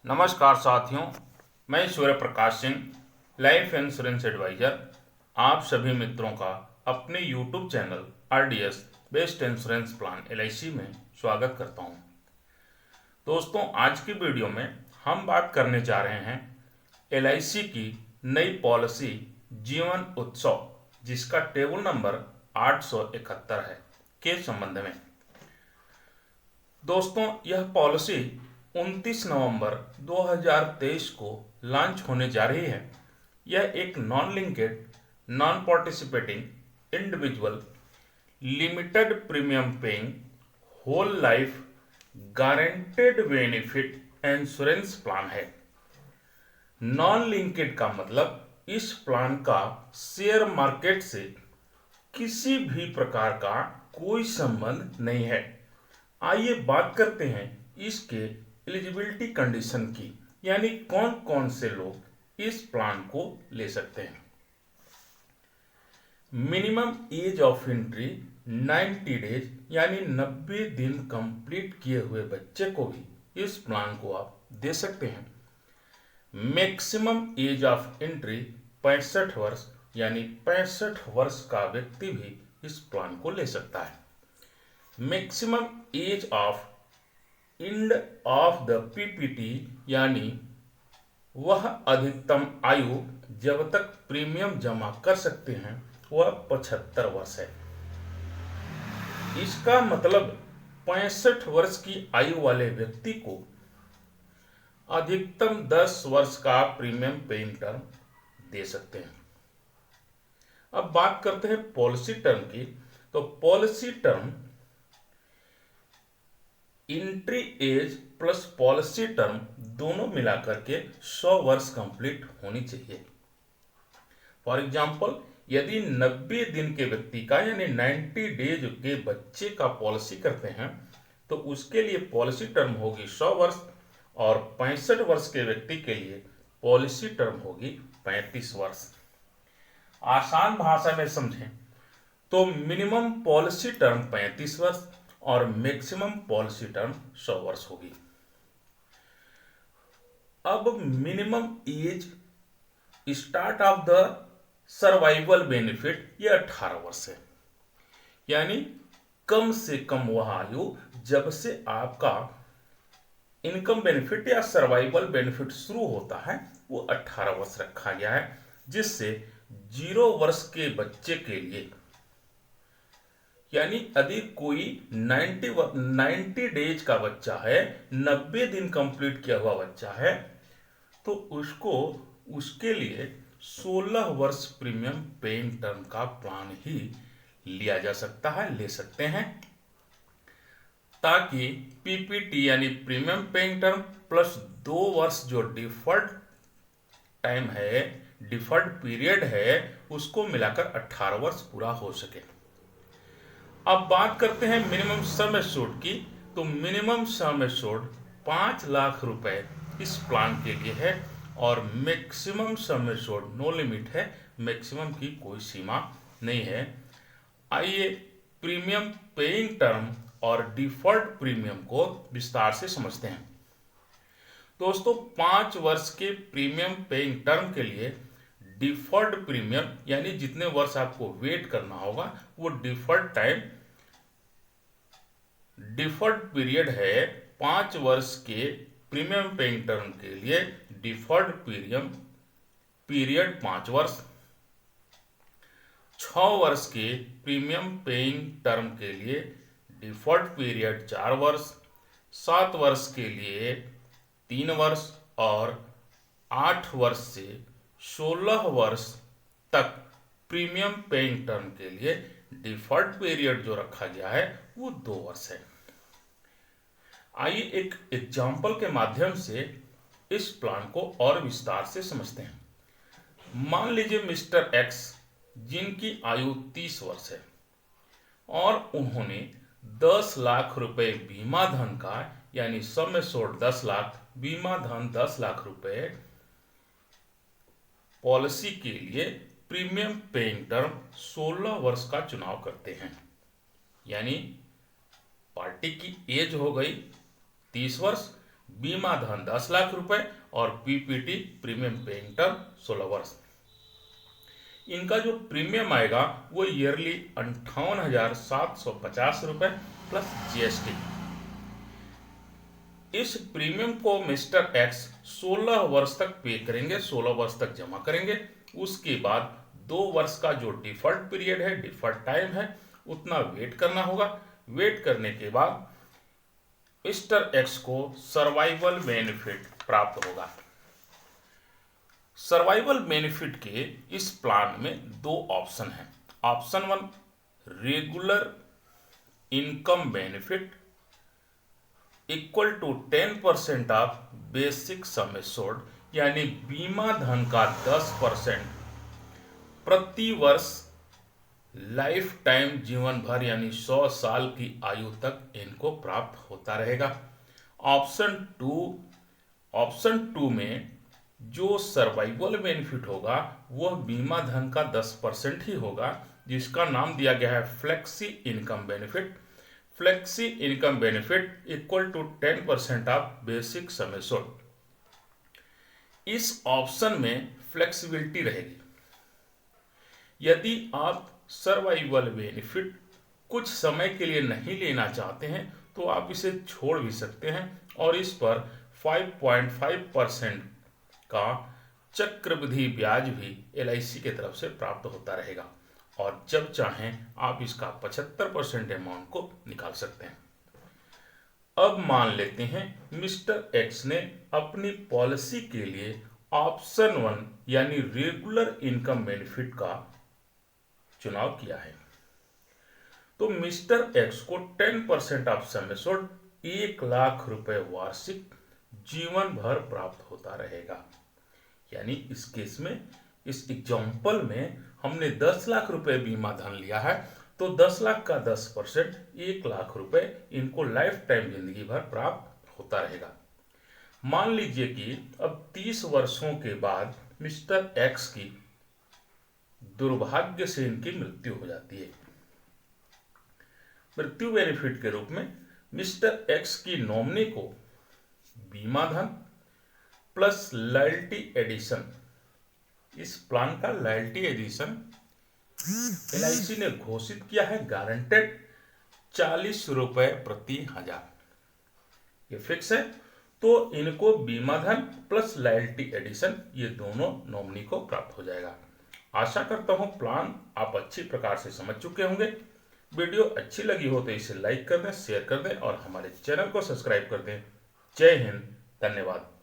नमस्कार साथियों, मैं Surya Prakash Singh, life insurance adviser, आप सभी मित्रों का अपने YouTube channel RDS best insurance plan LIC में स्वागत करता हूं। दोस्तों, आज की वीडियो में हम बात करने जा रहे हैं LIC की नई पॉलिसी जीवन उत्सव, जिसका टेबल नंबर 871 है, के संबंध में। दोस्तों, यह पॉलिसी 29 नवंबर 2023 को लॉन्च होने जा रही है। यह एक non linked, non participating individual limited premium paying whole life guaranteed benefit insurance plan है। नॉन लिंकेड का मतलब इस प्लान का शेयर मार्केट से किसी भी प्रकार का कोई संबंध नहीं है। आइए बात करते हैं इसके एलिजिबिलिटी कंडीशन की, यानी कौन कौन से लोग इस प्लान को ले सकते हैं। Minimum age of entry 90 days, यानी 90 दिन कंप्लीट किए हुए बच्चे को भी इस प्लान को आप दे सकते हैं। मैक्सिमम एज ऑफ एंट्री 65 वर्ष, यानी 65 वर्ष का व्यक्ति भी इस प्लान को ले सकता है। Maximum age of end of the PPT, यानी वह अधिकतम आयु जब तक प्रीमियम जमा कर सकते हैं वह 75 वर्ष है। इसका मतलब 65 वर्ष की आयु वाले व्यक्ति को अधिकतम 10 वर्ष का प्रीमियम पेइंग टर्म दे सकते हैं। अब बात करते हैं पॉलिसी टर्म की। तो policy term entry age plus policy term दोनों मिलाकर के 100 वर्ष कंप्लीट होनी चाहिए। फॉर एग्जांपल, यदि 90 दिन के व्यक्ति का यानी 90 डेज के बच्चे का पॉलिसी करते हैं तो उसके लिए पॉलिसी टर्म होगी 100 वर्ष, और 65 वर्ष के व्यक्ति के लिए पॉलिसी टर्म होगी 35 वर्ष। आसान भाषा में समझें तो मिनिमम पॉलिसी टर्म 35 वर्ष और मैक्सिमम पॉलिसी टर्म 100 वर्ष होगी। अब minimum age start of the survival benefit ये 18 वर्ष है, यानी कम से कम वह आयु जब से आपका इनकम बेनिफिट या सर्वाइवल बेनिफिट शुरू होता है वो 18 वर्ष रखा गया है, जिससे 0 वर्ष के बच्चे के लिए, यानी यदि कोई 90 डेज का बच्चा है, 90 दिन कंप्लीट किया हुआ बच्चा है, तो उसके लिए 16 वर्ष प्रीमियम पेइंग टर्म का प्लान ही लिया जा सकता है, ले सकते हैं, ताकि PPT यानी प्रीमियम पेइंग टर्म प्लस 2 वर्ष जो डिफर्ड टाइम है, डिफर्ड पीरियड है, उसको मिलाकर 18 वर्ष पूरा हो सके। अब बात करते हैं मिनिमम सम एश्योर्ड की। तो मिनिमम सम एश्योर्ड 5 लाख रुपए इस प्लान के लिए है, और maximum sum assured no limit है, मैक्सिमम की कोई सीमा नहीं है। आइए प्रीमियम पेइंग टर्म और डिफर्ड प्रीमियम को विस्तार से समझते हैं। दोस्तों, 5 वर्ष के प्रीमियम पेइंग टर्म के लिए डिफर्ड प्रीमियम, यानी जितने वर्ष आपको वेट करना होगा, वो डिफर्ड पीरियड है 5 वर्ष के प्रीमियम पेइंग टर्म के लिए डिफर्ड पीरियड 5 वर्ष, 6 वर्ष के प्रीमियम पेइंग टर्म के लिए डिफर्ड पीरियड 4 वर्ष, 7 वर्ष के लिए 3 वर्ष, और 8 वर्ष से 16 वर्ष तक प्रीमियम पेइंग टर्म के लिए डिफर्ड पीरियड जो रखा गया है वो 2 वर्ष है। आइए एक एग्जाम्पल के माध्यम से इस प्लान को और विस्तार से समझते हैं। मान लीजिए मिस्टर एक्स, जिनकी आयु 30 वर्ष है और उन्होंने 10 लाख रुपए बीमा धन का, यानी सम एश्योर्ड 10 लाख, बीमा धन 10 लाख रुपए पॉलिसी के लिए प्रीमियम पेइंग टर्म 16 वर्ष का चुनाव करते हैं। यानी पार्टी की एज हो गई 30 वर्ष, बीमा धन 10 लाख रुपए और पीपीटी प्रीमियम पेइंग टर्म 16 वर्ष। इनका जो प्रीमियम आएगा वो ईयरली 58,750 रुपए प्लस जीएसटी। इस प्रीमियम को मिस्टर एक्स 16 वर्ष तक पे करेंगे, 16 वर्ष तक जमा करेंगे। उसके बाद 2 वर्ष का जो डिफर्ड पीरियड है, डिफर्ड टाइम है, उतना वेट करना होगा। वेट करने के बाद मिस्टर एक्स को सर्वाइवल बेनिफिट प्राप्त होगा। सर्वाइवल बेनिफिट के इस प्लान में 2 ऑप्शन हैं। Option 1 regular income benefit equal to 10% of basic sum assured, यानी बीमा धन का 10% प्रति वर्ष लाइफ टाइम, जीवन भर यानी 100 साल की आयु तक इनको प्राप्त होता रहेगा। ऑप्शन टू में जो सर्वाइवल बेनिफिट होगा वह बीमा धन का 10% ही होगा, जिसका नाम दिया गया है flexi income benefit. Flexi income benefit equal to 10% of basic sum assured. इस ऑप्शन में फ्लेक्सिबिलिटी रहेगी। यदि आप सर्वाइवल बेनिफिट कुछ समय के लिए नहीं लेना चाहते हैं तो आप इसे छोड़ भी सकते हैं और इस पर 5.5% का चक्रवृद्धि ब्याज भी LIC की तरफ से प्राप्त होता रहेगा और जब चाहें आप इसका 75% अमाउंट को निकाल सकते हैं। अब मान लेते हैं मिस्टर एक्स ने अपनी पॉलिसी के लिए ऑप्शन 1 यानी रेगुलर इनकम बेनिफिट का चुनाव किया है, तो मिस्टर एक्स को 10% ऑफ सम एश्योर्ड 1 लाख रुपए वार्षिक जीवन भर प्राप्त होता रहेगा। यानी इस केस में, इस एग्जाम्पल में हमने 10 लाख रुपए बीमा धन लिया है, तो 10 लाख का 10% 1 लाख रुपए इनको लाइफ टाइम जिंदगी भर प्राप्त होता रहेगा। मान लीजिए कि अब 30 वर्षों के बाद मिस्टर एक्स की दुर्भाग्य से इनकी मृत्यु हो जाती है। मृत्यु बेनिफिट के रूप में मिस्टर एक्स की नॉमिनी को बीमा धन प्लस लॉयल्टी एडिशन, इस प्लान का लॉयल्टी एडिशन LIC ने घोषित किया है गारंटेड 40 रुपए प्रति हजार, ये फिक्स है। तो इनको बीमा धन प्लस लॉयल्टी एडिशन ये दोनों नॉमिनी को प्राप्त हो जाएगा। आशा करता हूं प्लान आप अच्छी प्रकार से समझ चुके होंगे। वीडियो अच्छी लगी हो तो इसे लाइक कर दें, शेयर कर दें और हमारे चैनल को सब्सक्राइब कर दें। जय हिंद, धन्यवाद।